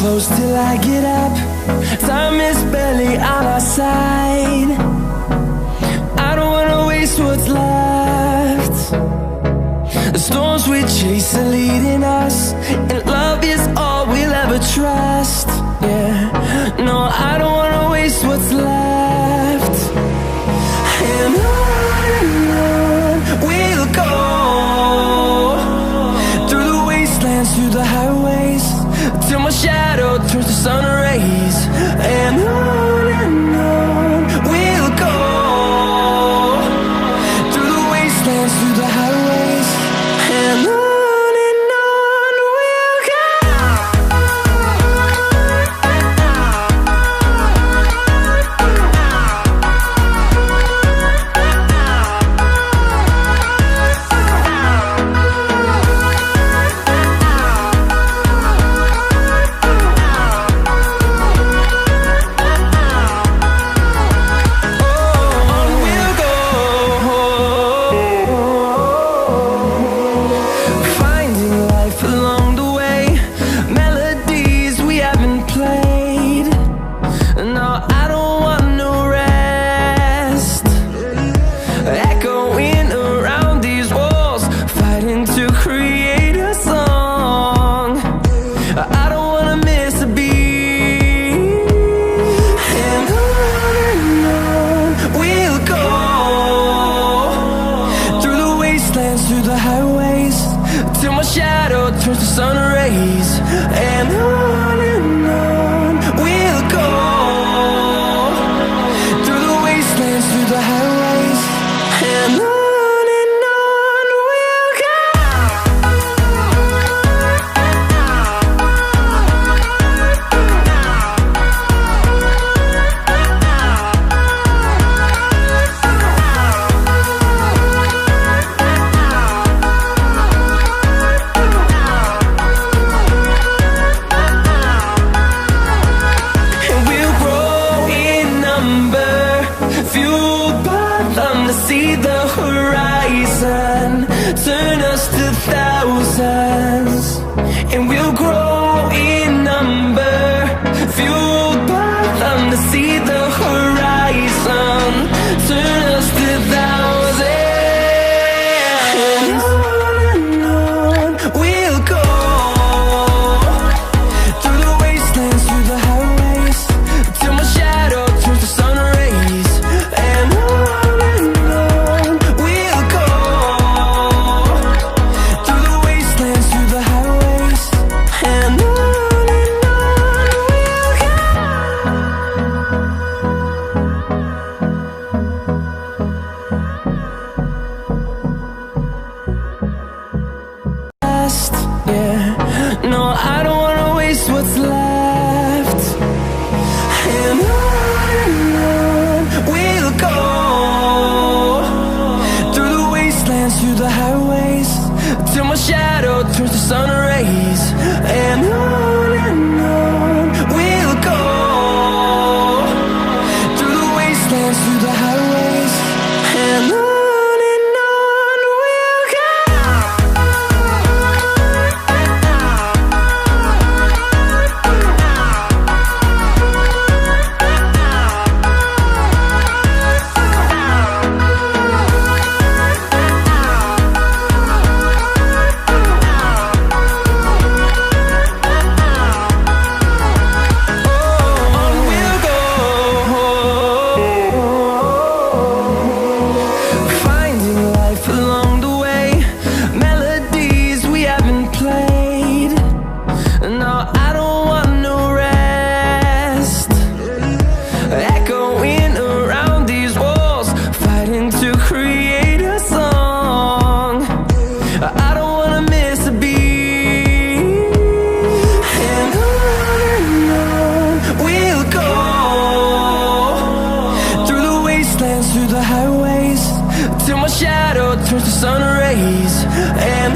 close till I get up. Time is barely on our side. I don't wanna waste what's left. The storms we chase are leading us, and love is all we'll ever trust. Yeah, no, I don't wanna waste what's left. And on we'll go, through the wastelands, through the highways, till my shadow turns to sun rays. And on we'll go, through the wastelands, through the highways, and on we'll go. Through the highways, till my shadow turns to sun rays. And on we'll go, through the wastelands, through the highways, and on we'll go. See the horizon, turn us to thousands, and we'll grow in number, fueled by them to see the horizon, turn us to thousands. And on we'll go, through the wastelands, through the highways, till my shadow turns to sun rays. And no, I don't wanna waste what's left. And on we'll go, through the wastelands, through the highways, till my shadow turns to sun rays. And on we'll go, through the wastelands, through the highways, and on. Through the highways, till my shadow turns to sun rays. And